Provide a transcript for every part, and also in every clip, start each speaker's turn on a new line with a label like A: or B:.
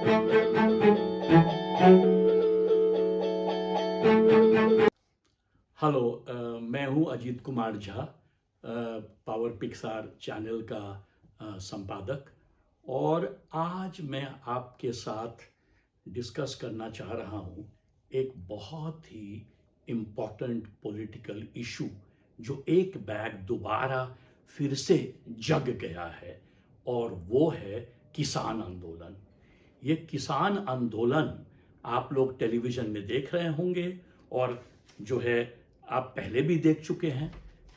A: Hello, मैं हूं Ajit Kumar Jha, power Pixar channel का संपादक। और आज मैं आपके साथ डिस्कस करना चाह रहा हूं एक बहुत ही इम्पोर्टेंट पॉलिटिकल इशू जो एक बैग दोबारा फिर से जग गया है, और वो है किसान आंदोलन। ये किसान आंदोलन आप लोग टेलीविजन में देख रहे होंगे, और जो है आप पहले भी देख चुके हैं।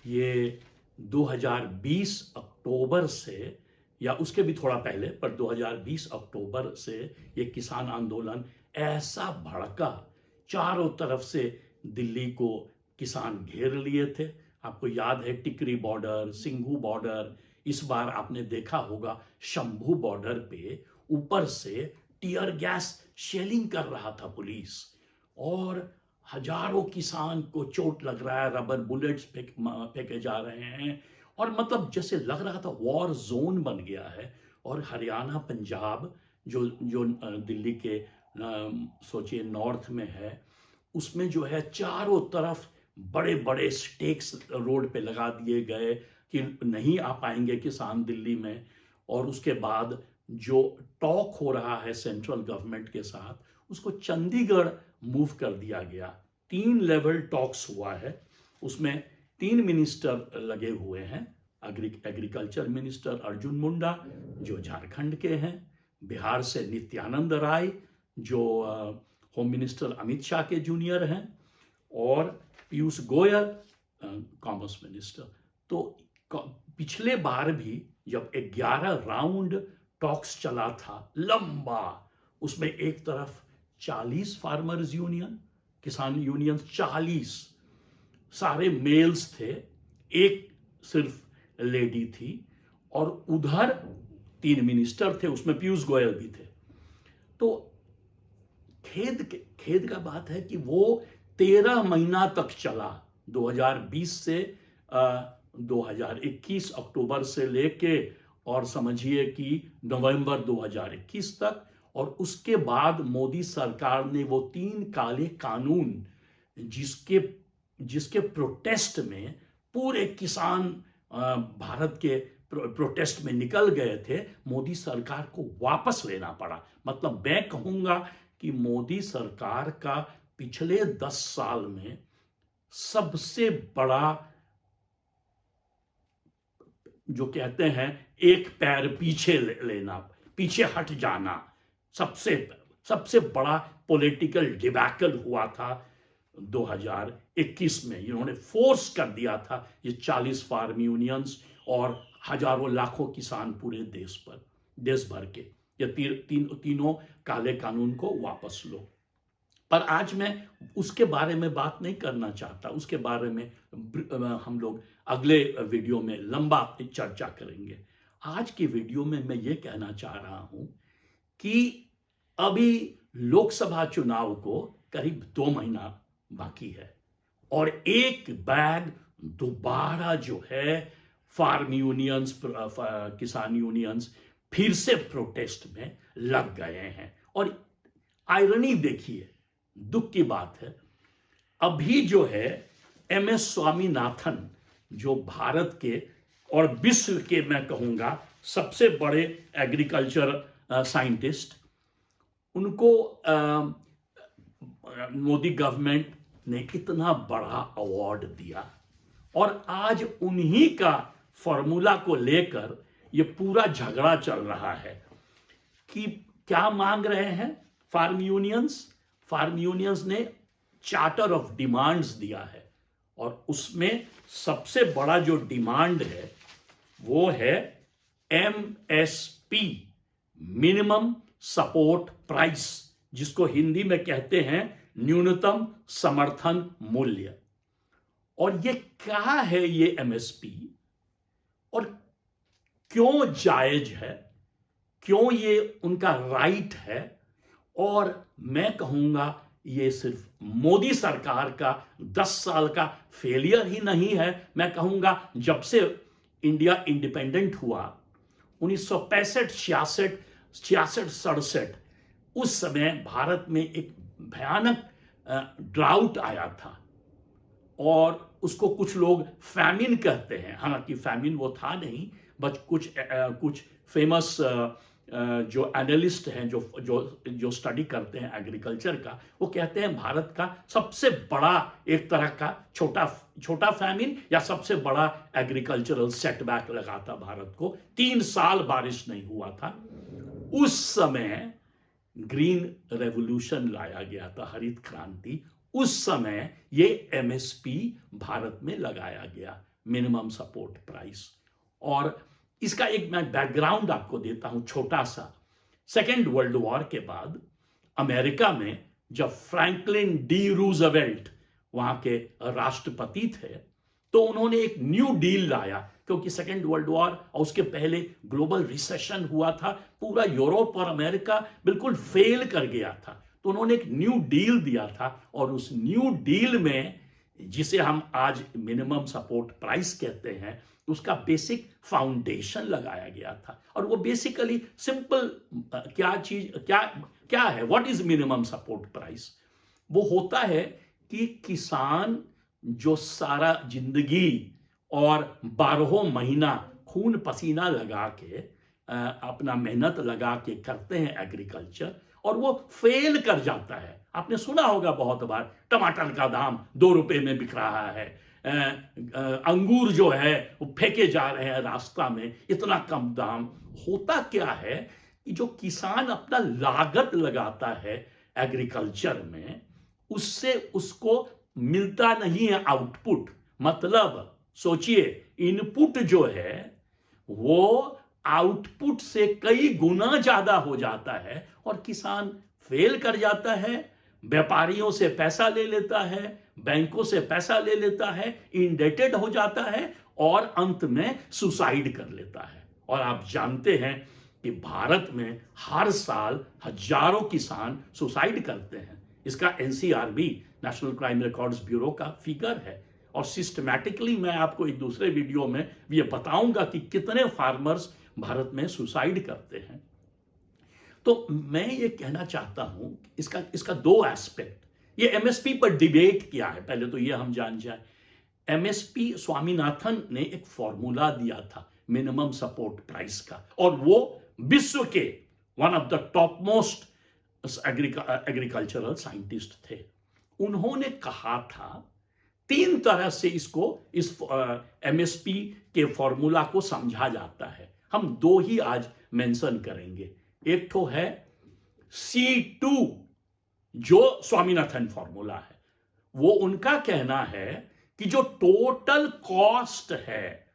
A: ये 2020 अक्टूबर से, या उसके भी थोड़ा पहले, पर 2020 अक्टूबर से ये किसान आंदोलन ऐसा भड़का, चारों तरफ से दिल्ली को किसान घेर लिए थे। आपको याद है टिकरी बॉर्डर, सिंघू बॉर्डर, इस बार आपने देखा होगा शंभू बॉर्डर पे ऊपर से टीयर गैस शेलिंग कर रहा था पुलिस, और हजारों किसान को चोट लग रहा है, रबर बुलेट्स फेंके जा रहे हैं, और मतलब जैसे लग रहा था वॉर जोन बन गया है। और हरियाणा, पंजाब, जो जो दिल्ली के सोचिए नॉर्थ में है, उसमें जो है चारों तरफ बड़े बड़े स्टेक्स रोड पे लगा दिए गए कि नहीं आ पाएंगे किसान दिल्ली में। और उसके बाद जो टॉक हो रहा है सेंट्रल गवर्नमेंट के साथ, उसको चंडीगढ़ मूव कर दिया गया। 3 लेवल टॉक्स हुआ है, उसमें 3 मिनिस्टर लगे हुए हैं। एग्रीकल्चर मिनिस्टर अर्जुन मुंडा जो झारखंड के हैं, बिहार से नित्यानंद राय जो होम मिनिस्टर अमित शाह के जूनियर हैं, और पीयूष गोयल कॉमर्स मिनिस्टर। तो पिछले बार भी जब 11 राउंड टॉक्स चला था लंबा, उसमें एक तरफ 40 फार्मर्स यूनियन, किसान यूनियन 40 सारे मेल्स थे, एक सिर्फ लेडी थी, और उधर 3 मिनिस्टर थे, उसमें पीयूष गोयल भी थे। तो खेद का बात है कि वो 13 महीना तक चला, 2020 से 2021 अक्टूबर से लेके, और समझिए कि नवंबर 2021 तक। और उसके बाद मोदी सरकार ने वो 3 काले कानून, जिसके प्रोटेस्ट में पूरे किसान भारत के प्रोटेस्ट में निकल गए थे, मोदी सरकार को वापस लेना पड़ा। मतलब मैं कहूंगा कि मोदी सरकार का पिछले 10 साल में सबसे बड़ा, जो कहते हैं एक पैर पीछे लेना, पीछे हट जाना, सबसे बड़ा पॉलिटिकल डिबैकल हुआ था 2021 में। इन्होंने फोर्स कर दिया था ये 40 फार्म यूनियंस और हजारों लाखों किसान पूरे देश भर के, ये तीनों काले कानून को वापस लो। पर आज मैं उसके बारे में बात नहीं करना चाहता, उसके बारे में हम लोग अगले वीडियो में लंबा चर्चा करेंगे। आज के वीडियो में मैं ये कहना चाह रहा हूं कि अभी लोकसभा चुनाव को करीब 2 महीना बाकी है, और एक बैग दोबारा जो है फार्म यूनियंस, किसान यूनियंस फिर से प्रोटेस्ट में लग गए हैं। और आयरनी देखिए, दुख की बात है, अभी जो है MS स्वामीनाथन, जो भारत के और विश्व के मैं कहूंगा सबसे बड़े एग्रीकल्चर साइंटिस्ट, उनको मोदी गवर्नमेंट ने इतना बड़ा अवार्ड दिया, और आज उन्हीं का फॉर्मूला को लेकर ये पूरा झगड़ा चल रहा है कि क्या मांग रहे हैं फार्म यूनियंस ने चार्टर ऑफ डिमांड्स दिया है, और उसमें सबसे बड़ा जो डिमांड है वो है MSP, मिनिमम सपोर्ट प्राइस, जिसको हिंदी में कहते हैं न्यूनतम समर्थन मूल्य। और ये क्या है ये MSP, और क्यों जायज है, क्यों ये उनका राइट है। और मैं कहूंगा ये सिर्फ मोदी सरकार का 10 साल का फेलियर ही नहीं है, मैं कहूंगा जब से इंडिया इंडिपेंडेंट हुआ 1965, 66, 67, उस समय भारत में एक भयानक ड्राउट आया था और उसको कुछ लोग फैमिन कहते हैं। हालांकि फैमिन वो था नहीं, बट कुछ फेमस जो एनालिस्ट हैं, जो जो जो स्टडी करते हैं एग्रीकल्चर का, वो कहते हैं भारत का सबसे बड़ा एक तरह का छोटा छोटा फैमिन या सबसे बड़ा एग्रीकल्चरल सेटबैक लगा था भारत को। 3 साल बारिश नहीं हुआ था। उस समय ग्रीन रेवोल्यूशन लाया गया था, हरित क्रांति। उस समय ये एमएसपी भारत में लगाया गया, मिनिमम सपोर्ट प्राइस। और इसका एक मैं बैकग्राउंड आपको देता हूं छोटा सा। सेकेंड वर्ल्ड वॉर के बाद अमेरिका में जब फ्रैंकलिन डी रूजवेल्ट वहां के राष्ट्रपति थे, तो उन्होंने एक न्यू डील लाया, क्योंकि सेकेंड वर्ल्ड वॉर और उसके पहले ग्लोबल रिसेशन हुआ था, पूरा यूरोप और अमेरिका बिल्कुल फेल कर गया था। तो उन्होंने एक न्यू डील दिया था, और उस न्यू डील में, जिसे हम आज मिनिमम सपोर्ट प्राइस कहते हैं, उसका बेसिक फाउंडेशन लगाया गया था। और वो बेसिकली सिंपल क्या है, what is minimum support price? वो होता है कि किसान जो सारा जिंदगी और 12 महीना खून पसीना लगा के अपना मेहनत लगा के करते हैं एग्रीकल्चर, और वो फेल कर जाता है। आपने सुना होगा बहुत बार, टमाटर का दाम 2 रुपए में बिक रहा है, अंगूर जो है वो फेंके जा रहे हैं रास्ता में, इतना कम दाम। होता क्या है कि जो किसान अपना लागत लगाता है एग्रीकल्चर में, उससे उसको मिलता नहीं है आउटपुट। मतलब सोचिए, इनपुट जो है वो आउटपुट से कई गुना ज्यादा हो जाता है, और किसान फेल कर जाता है, व्यापारियों से पैसा ले लेता है, बैंकों से पैसा ले लेता है, इंडेटेड हो जाता है, और अंत में सुसाइड कर लेता है। और आप जानते हैं कि भारत में हर साल हजारों किसान सुसाइड करते हैं। इसका NCRB, national crime records bureau का फिगर है। और सिस्टमैटिकली मैं आपको एक दूसरे वीडियो में ये बताऊंगा कि कितने फार्मर्स भारत में सुसाइड करते हैं। तो मैं ये कहना चाहता हूं, इसका 2 एस्पेक्ट। ये एमएसपी पर डिबेट किया है, पहले तो ये हम जान जाए। एमएसपी, स्वामीनाथन ने एक फॉर्मूला दिया था मिनिमम सपोर्ट प्राइस का, और वो विश्व के one of the top most agricultural scientist थे। उन्होंने कहा था 3 तरह से इस एमएसपी के फॉर्मूला को समझा जाता है। हम 2 ही आज मेंशन करेंगे। एक तो है C2, जो स्वामीनाथन फॉर्मूला है। वो उनका कहना है कि जो टोटल कॉस्ट है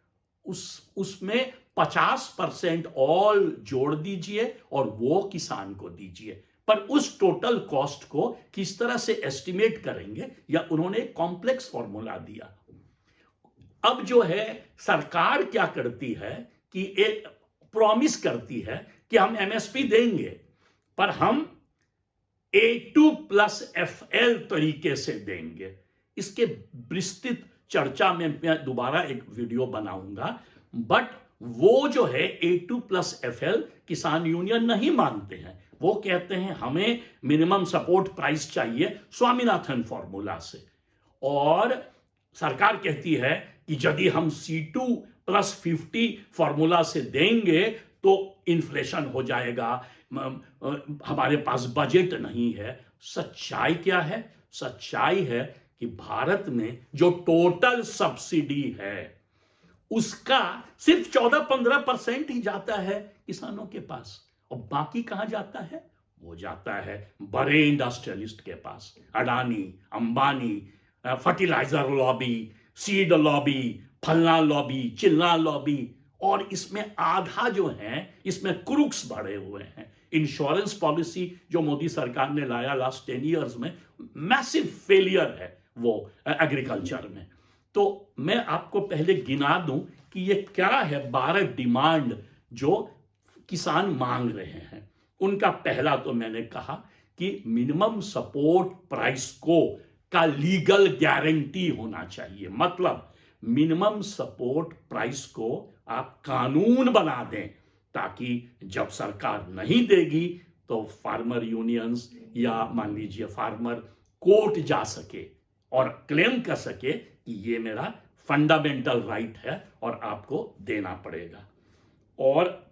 A: उसमें 50% ऑल जोड़ दीजिए और वो किसान को दीजिए। पर उस टोटल कॉस्ट को किस तरह से एस्टिमेट करेंगे, या उन्होंने एक कॉम्प्लेक्स फॉर्मूला दिया। अब जो है सरकार क्या करती है कि एक प्रॉमिस करती है कि हम एमएसपी देंगे, पर हम A2+FL तरीके से देंगे। इसके विस्तृत चर्चा में मैं दोबारा एक वीडियो बनाऊंगा। बट वो जो है A2+FL किसान यूनियन नहीं मानते हैं। वो कहते हैं हमें मिनिमम सपोर्ट प्राइस चाहिए स्वामीनाथन फॉर्मूला से। और सरकार कहती है कि यदि हम C2+50 फॉर्मूला से देंगे तो इन्फ्लेशन हो जाएगा, हमारे पास बजट नहीं है। सच्चाई क्या है? सच्चाई है कि भारत में जो टोटल सब्सिडी है उसका सिर्फ 14-15% ही जाता है किसानों के पास, और बाकी कहां जाता है? वो जाता है बड़े इंडस्ट्रियलिस्ट के पास, Adani, Ambani, fertiliser lobby, seed lobby, फलना लॉबी, चिल्ला लॉबी। और इसमें आधा जो है, इसमें क्रूक्स बढ़े हुए हैं। इंश्योरेंस पॉलिसी जो मोदी सरकार ने लाया लास्ट 10 इयर्स में, मैसिव फेलियर है वो एग्रीकल्चर में। तो मैं आपको पहले गिना दूं कि ये क्या है 12 डिमांड जो किसान मांग रहे हैं। उनका पहला तो मैंने कहा कि मिनिमम सपोर्ट प्राइस का लीगल गारंटी होना चाहिए। मतलब मिनिमम सपोर्ट प्राइस को आप कानून बना दें, ताकि जब सरकार नहीं देगी तो फार्मर यूनियंस या मान लीजिए फार्मर कोर्ट जा सके और क्लेम कर सके कि ये मेरा फंडामेंटल राइट है और आपको देना पड़ेगा। और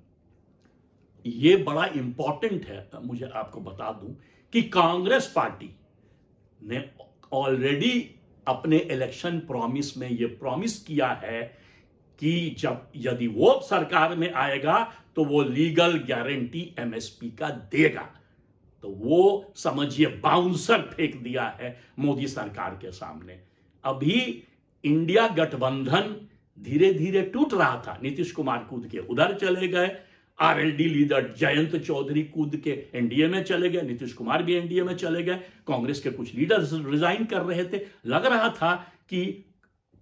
A: ये बड़ा इंपॉर्टेंट है, मुझे आपको बता दूं कि कांग्रेस पार्टी ने ऑलरेडी अपने इलेक्शन प्रॉमिस में ये प्रॉमिस किया है कि जब यदि वो सरकार में आएगा तो वो लीगल गारंटी एमएसपी का देगा। तो वो समझिए बाउंसर फेंक दिया है मोदी सरकार के सामने। अभी इंडिया गठबंधन धीरे धीरे टूट रहा था, नीतीश कुमार कूद के उधर चले गए, आरएलडी लीडर जयंत चौधरी कूद के एनडीए में चले गए, नीतीश कुमार भी एनडीए में चले गए, कांग्रेस के कुछ लीडर्स रिजाइन कर रहे थे, लग रहा था कि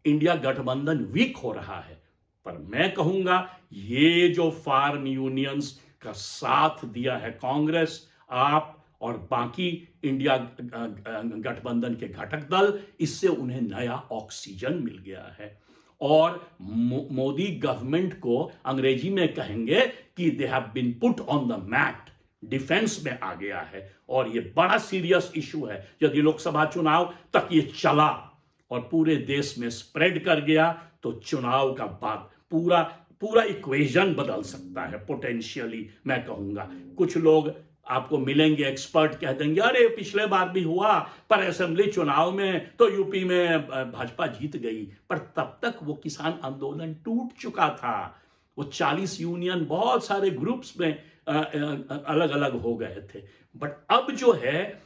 A: इंडिया गठबंधन वीक हो रहा है। पर मैं कहूंगा ये जो फार्म यूनियंस का साथ दिया है कांग्रेस, आप और बाकी इंडिया गठबंधन के घटक दल, इससे उन्हें नया ऑक्सीजन मिल गया है। और मोदी गवर्नमेंट को अंग्रेजी में कहेंगे कि they have been put on the mat, defence में आ गया है। और ये बड़ा सीरियस इशू है। यदि लोकसभा चुनाव तक ये चला और पूरे देश में स्प्रेड कर गया तो चुनाव का बाद पूरा इक्वेशन बदल सकता है पोटेंशियली। मैं कहूंगा कुछ लोग आपको मिलेंगे, एक्सपर्ट कह देंगे अरे पिछले बार भी हुआ पर असेंबली चुनाव में तो यूपी में भाजपा जीत गई। पर तब तक वो किसान आंदोलन टूट चुका था, वो 40 यूनियन बहुत सारे ग्रुप्स में अलग अलग हो गए थे। बट अब जो है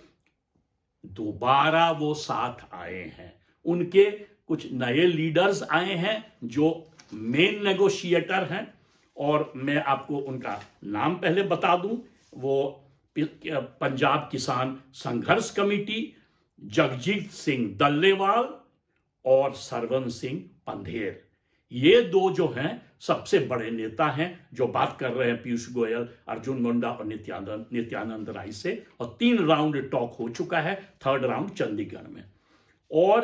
A: दोबारा वो साथ आए हैं, उनके कुछ नए लीडर्स आए हैं जो मेन नेगोशिएटर हैं। और मैं आपको उनका नाम पहले बता दूं, वो पंजाब किसान संघर्ष कमेटी, जगजीत सिंह दल्लेवाल और सरवन सिंह पंधेर, ये दो जो हैं सबसे बड़े नेता हैं जो बात कर रहे हैं पीयूष गोयल, अर्जुन मुंडा और नित्यानंद राय से। और 3 राउंड टॉक हो चुका है, 3rd राउंड चंडीगढ़ में। और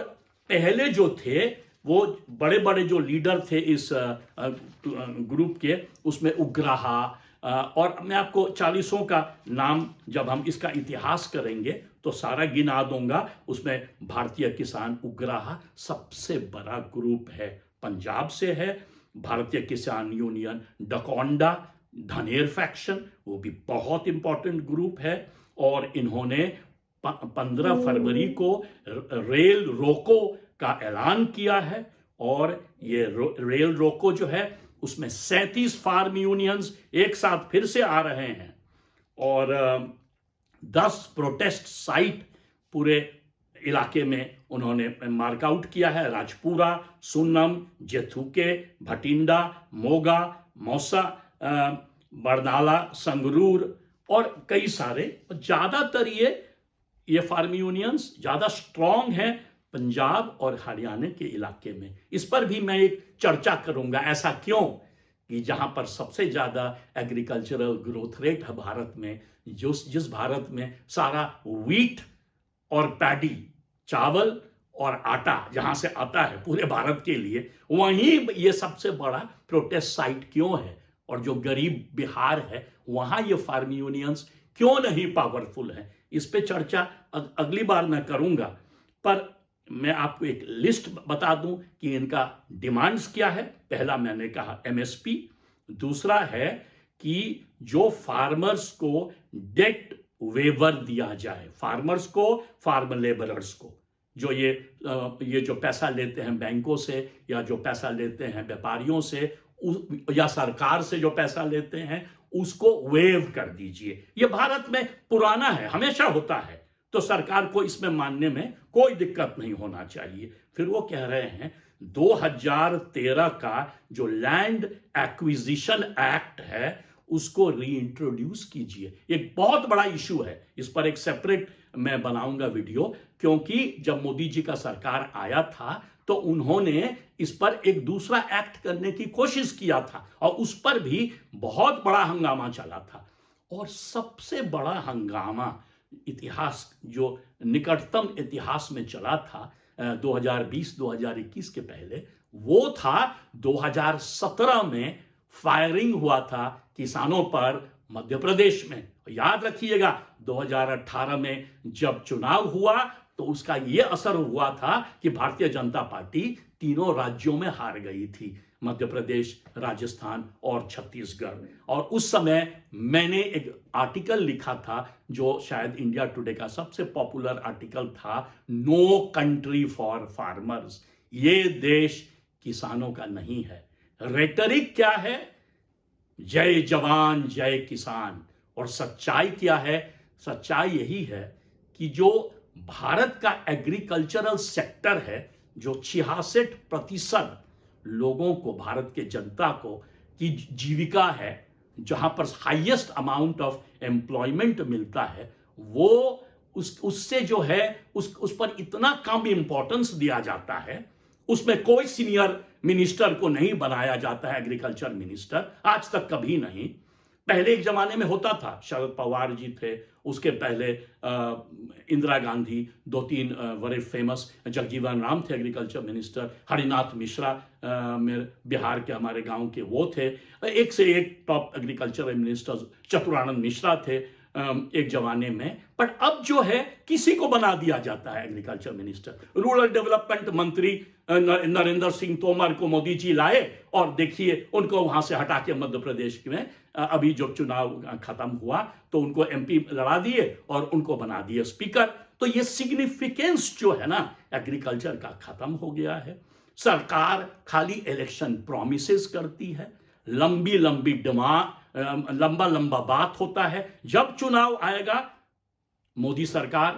A: पहले जो थे वो बड़े बड़े जो लीडर थे इस ग्रुप के, उसमें उग्राहा, और मैं आपको 40 का नाम जब हम इसका इतिहास करेंगे तो सारा गिना दूंगा। उसमें भारतीय किसान उग्राहा सबसे बड़ा ग्रुप है, पंजाब से है। भारतीय किसान यूनियन डकोंडा, धनेर फैक्शन, वो भी बहुत इंपॉर्टेंट ग्रुप है। और इन्होंने 15 फरवरी को रेल रोको का ऐलान किया है। और ये रेल रोको जो है उसमें 37 फार्म यूनियंस एक साथ फिर से आ रहे हैं। और 10 प्रोटेस्ट साइट पूरे इलाके में उन्होंने मार्कआउट किया है, राजपुरा, सुन्नम, जेथुके, भटिंडा, मोगा, मौसा, बरनाला, संगरूर और कई सारे। ज्यादातर ये फार्म यूनियंस ज्यादा स्ट्रांग हैं पंजाब और हरियाणा के इलाके में। इस पर भी मैं एक चर्चा करूंगा, ऐसा क्यों कि जहां पर सबसे ज्यादा एग्रीकल्चरल ग्रोथ रेट है भारत में, जिस भारत में सारा व्हीट और पैडी, चावल और आटा जहां से आता है पूरे भारत के लिए, वहीं ये सबसे बड़ा प्रोटेस्ट साइट क्यों है। और जो गरीब बिहार है वहां ये फार्म यूनियंस क्यों नहीं पावरफुल है, इस पे चर्चा अगली बार मैं करूंगा। पर मैं आपको एक लिस्ट बता दूं कि इनका डिमांड्स क्या है। पहला मैंने कहा एमएसपी, दूसरा है कि जो फार्मर्स को डेट वेवर दिया जाए, फार्मर्स को, फार्म लेबरर्स को, जो ये जो पैसा लेते हैं बैंकों से या जो पैसा लेते हैं व्यापारियों से या सरकार से जो पैसा लेते हैं, उसको वेव कर दीजिए। ये भारत में पुराना है, हमेशा होता है, तो सरकार को इसमें मानने में कोई दिक्कत नहीं होना चाहिए। फिर वो कह रहे हैं 2013 का जो लैंड एक्विजिशन एक्ट है उसको रीइंट्रोड्यूस कीजिए। एक बहुत बड़ा इशू है, इस पर एक सेपरेट मैं बनाऊंगा वीडियो, क्योंकि जब मोदी जी का सरकार आया था तो उन्होंने इस पर एक दूसरा एक्ट करने की कोशिश किया था और उस पर भी बहुत बड़ा हंगामा चला था। और सबसे बड़ा हंगामा इतिहास जो निकटतम इतिहास में चला था 2020-2021 के पहले, वो था 2017 में फायरिंग हुआ था किसानों पर मध्य प्रदेश में। याद रखिएगा 2018 में जब चुनाव हुआ तो उसका यह असर हुआ था कि भारतीय जनता पार्टी तीनों राज्यों में हार गई थी, मध्य प्रदेश, राजस्थान और छत्तीसगढ़। और उस समय मैंने एक आर्टिकल लिखा था जो शायद इंडिया टुडे का सबसे पॉपुलर आर्टिकल था, नो कंट्री फॉर फार्मर्स, ये देश किसानों का नहीं है। रेटरिक क्या है? जय जवान जय किसान। और सच्चाई क्या है? सच्चाई यही है कि जो भारत का एग्रीकल्चरल सेक्टर है, जो 66% लोगों को, भारत के जनता को की जीविका है, जहां पर हाईएस्ट अमाउंट ऑफ एम्प्लॉयमेंट मिलता है, वो उससे जो है उस पर इतना कम इंपॉर्टेंस दिया जाता है। उसमें कोई सीनियर मिनिस्टर को नहीं बनाया जाता है एग्रीकल्चर मिनिस्टर, आज तक कभी नहीं। पहले एक जमाने में होता था, शरद पवार जी थे, उसके पहले इंदिरा गांधी, 2-3 बड़े फेमस, जगजीवन राम थे एग्रीकल्चर मिनिस्टर, हरिनाथ मिश्रा बिहार के हमारे गांव के वो थे, एक से एक top agriculture minister, Chaturanand Mishra थे एक जमाने में। पर अब जो है किसी को बना दिया जाता है एग्रीकल्चर मिनिस्टर। रूरल डेवलपमेंट मंत्री नरेंद्र सिंह तोमर को मोदी जी लाए और देखिए उनको वहां से हटा के मध्य प्रदेश में अभी जो चुनाव खत्म हुआ तो उनको एमपी लड़ा दिए और उनको बना दिए स्पीकर। तो ये सिग्निफिकेंस जो है ना एग्रीकल्चर का खत्म हो गया है। सरकार खाली इलेक्शन प्रॉमिसेस करती है, लंबी लंबी डिमांड, लंबा लंबा बात होता है। जब चुनाव आएगा, मोदी सरकार,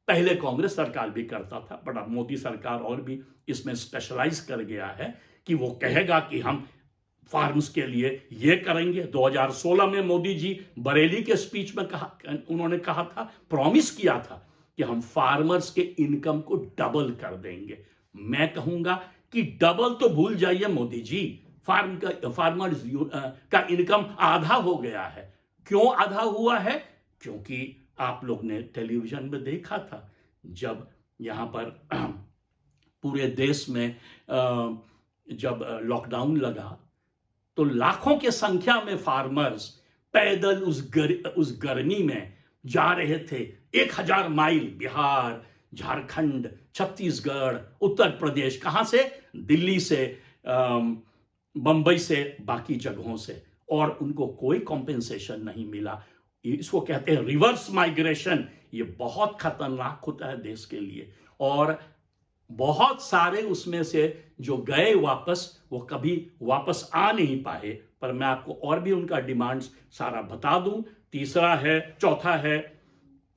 A: पहले कांग्रेस सरकार भी करता था, बट अब मोदी सरकार और भी इसमें स्पेशलाइज कर गया है कि वो कहेगा कि हम फार्म्स के लिए ये करेंगे। 2016 में मोदी जी बरेली के स्पीच में उन्होंने कहा था, प्रॉमिस किया था कि हम फार्मर्स के इनकम को डबल कर देंगे। मैं कहूंगा कि डबल तो भूल जाइए मोदी जी, फार्मर्स का इनकम आधा हो गया है। क्यों आधा हुआ है? क्योंकि आप लोग ने टेलीविजन में देखा था, जब यहां पर पूरे देश में जब लॉकडाउन लगा तो लाखों के संख्या में फार्मर्स पैदल उस गर्मी में जा रहे थे, 1000 माइल, बिहार, झारखंड, छत्तीसगढ़, उत्तर प्रदेश, कहां से? दिल्ली से, बंबई से, बाकी जगहों से, और उनको कोई कॉम्पेंसेशन नहीं मिला। इसको कहते हैं रिवर्स माइग्रेशन। ये बहुत खतरनाक होता है देश के लिए। और बहुत सारे उसमें से जो गए वापस, वो कभी वापस आ नहीं पाए। पर मैं आपको और भी उनका डिमांड्स सारा बता दूं। चौथा है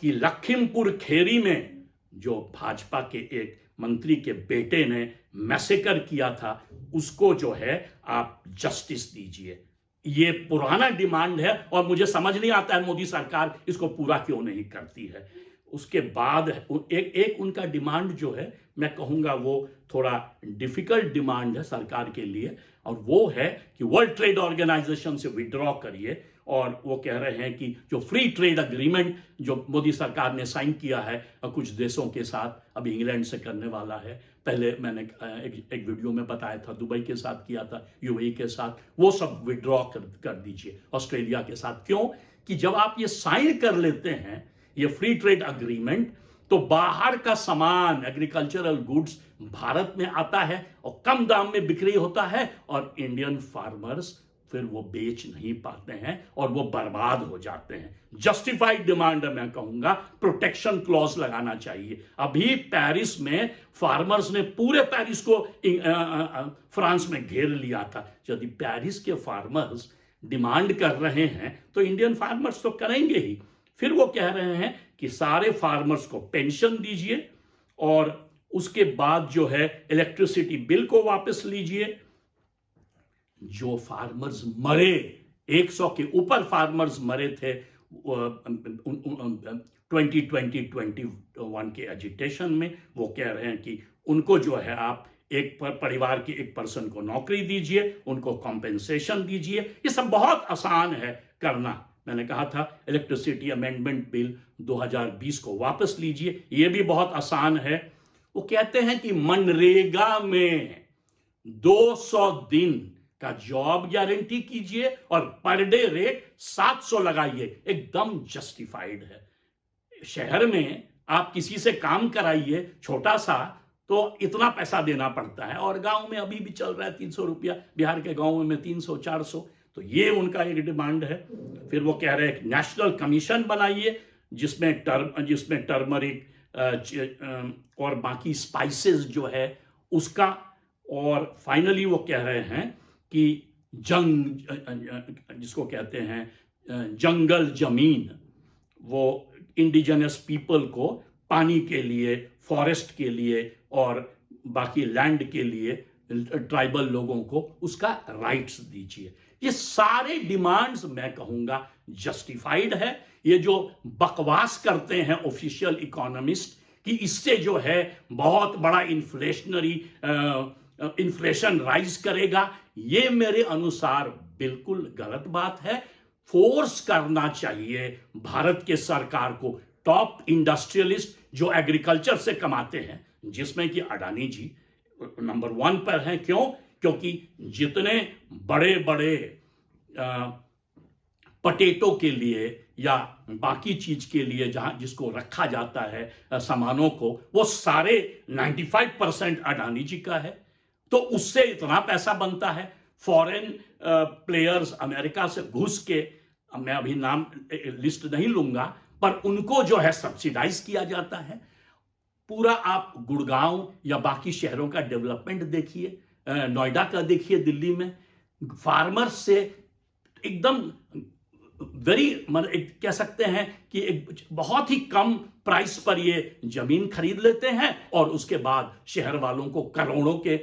A: कि लखीमपुर खेरी में जो भाजपा के एक मंत्री के बेटे ने मैसेकर किया था, उसको जो है आप जस्टिस दीजिए। ये पुराना डिमांड है और मुझे समझ नहीं आता है मोदी सरकार इसको पूरा क्यों नहीं करती है। उसके बाद एक उनका डिमांड जो है, मैं कहूंगा वो थोड़ा डिफिकल्ट डिमांड है सरकार के लिए, और वो है कि वर्ल्ड ट्रेड ऑर्गेनाइजेशन से विड्रॉ करिए। और वो कह रहे हैं कि जो फ्री ट्रेड अग्रीमेंट जो मोदी सरकार ने साइन किया है कुछ देशों के साथ, अभी इंग्लैंड से करने वाला है, पहले मैंने एक वीडियो में बताया था, दुबई के साथ किया था, यूएई के साथ, वो सब विड्रॉ कर दीजिए। ऑस्ट्रेलिया के साथ क्यों? कि जब आप ये साइन कर लेते हैं ये फ्री ट्रेड अग्रीमेंट, तो बाहर का सामान, एग्रीकल्चरल गुड्स भारत में आता है और कम दाम में बिक्री होता है, और इंडियन फार्मर्स फिर वो बेच नहीं पाते हैं और वो बर्बाद हो जाते हैं। जस्टिफाइड डिमांड है, मैं कहूंगा प्रोटेक्शन क्लॉज लगाना चाहिए। अभी पेरिस में फार्मर्स ने पूरे पेरिस को फ्रांस में घेर लिया था। यदि पेरिस के फार्मर्स डिमांड कर रहे हैं तो इंडियन फार्मर्स तो करेंगे ही। फिर वो कह रहे हैं कि सारे फार्मर्स को पेंशन दीजिए, और उसके बाद जो है इलेक्ट्रिसिटी बिल को वापस लीजिए। जो फार्मर्स मरे, 100 के ऊपर फार्मर्स मरे थे 2020-21 के एजिटेशन में, वो कह रहे हैं कि उनको जो है आप एक परिवार के एक पर्सन को नौकरी दीजिए, उनको कॉम्पेंसेशन दीजिए। ये सब बहुत आसान है करना। मैंने कहा था इलेक्ट्रिसिटी अमेंडमेंट बिल 2020 को वापस लीजिए, ये भी बहुत आसान है। वो कहते हैं कि मनरेगा में 200 दिन का जॉब गारंटी कीजिए और पर डे रेट 700 लगाइए, एकदम जस्टिफाइड है। शहर में आप किसी से काम कराइए छोटा सा, तो इतना पैसा देना पड़ता है, और गांव में अभी भी चल रहा है 300 रुपया, बिहार के गांव में 300 400। तो ये उनका एक डिमांड है। फिर वो कह रहे हैं नेशनल कमीशन बनाइए जिसमें टर्मरिक और बाकी स्पाइसेस जो है उसका। और फाइनली वो कह रहे हैं कि जिसको कहते हैं जंगल जमीन, वो इंडिजिनस पीपल को पानी के लिए, फॉरेस्ट के लिए और बाकी लैंड के लिए, ट्राइबल लोगों को उसका राइट्स दीजिए। ये सारे डिमांड्स मैं कहूंगा जस्टिफाइड है। ये जो बकवास करते हैं ऑफिशियल इकोनॉमिस्ट कि इससे जो है बहुत बड़ा इन्फ्लेशन राइज करेगा, ये मेरे अनुसार बिल्कुल गलत बात है। फोर्स करना चाहिए भारत के सरकार को, टॉप इंडस्ट्रियलिस्ट जो एग्रीकल्चर से कमाते हैं, जिसमें कि अडानी जी नंबर 1 पर हैं। क्यों? क्योंकि जितने बड़े बड़े पटेटो के लिए या बाकी चीज के लिए जहां जिसको रखा जाता है सामानों को, वो सारे 95% अडानी जी का है। तो उससे इतना पैसा बनता है। फॉरेन प्लेयर्स अमेरिका से घुस के, मैं अभी नाम लिस्ट नहीं लूंगा, पर उनको जो है सब्सिडाइज किया जाता है। पूरा आप गुड़गांव या बाकी शहरों का डेवलपमेंट देखिए, नोएडा का देखिए, दिल्ली में फार्मर्स से एकदम कह सकते हैं कि एक बहुत ही कम प्राइस पर ये जमीन खरीद लेते हैं और उसके बाद शहर वालों को करोड़ों के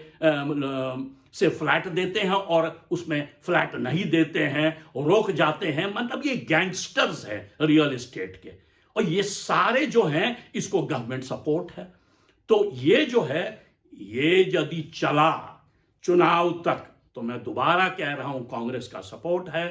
A: से फ्लैट देते हैं, और उसमें फ्लैट नहीं देते हैं, रोक जाते हैं। मतलब ये गैंगस्टर्स हैं रियल एस्टेट के, और ये सारे जो हैं इसको गवर्नमेंट सपोर्ट है। तो ये जो है, ये यदि चला चुनाव तक, तो मैं दोबारा कह रहा हूं कांग्रेस का सपोर्ट है,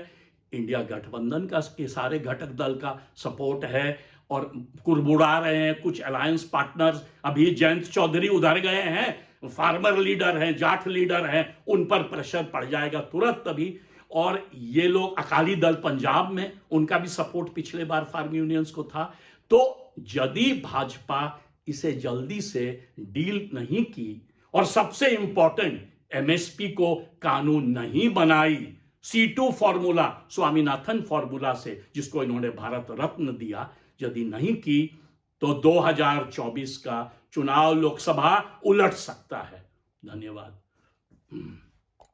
A: इंडिया गठबंधन का के सारे घटक दल का सपोर्ट है। और कुरबुड़ा रहे हैं कुछ अलायंस पार्टनर्स, अभी जयंत चौधरी उधर गए हैं, फार्मर लीडर हैं, जाट लीडर हैं, उन पर प्रेशर पड़ जाएगा तुरंत तभी। और ये लोग अकाली दल पंजाब में, उनका भी सपोर्ट पिछले बार फार्म यूनियंस को था। तो यदि भाजपा इसे जल्दी से डील नहीं की, और सबसे इंपॉर्टेंट एमएसपी को कानून नहीं बनाई, C2 फॉर्मूला, स्वामीनाथन फॉर्मूला से जिसको इन्होंने भारत रत्न दिया, यदि नहीं की, तो 2024 का चुनाव लोकसभा उलट सकता है। धन्यवाद।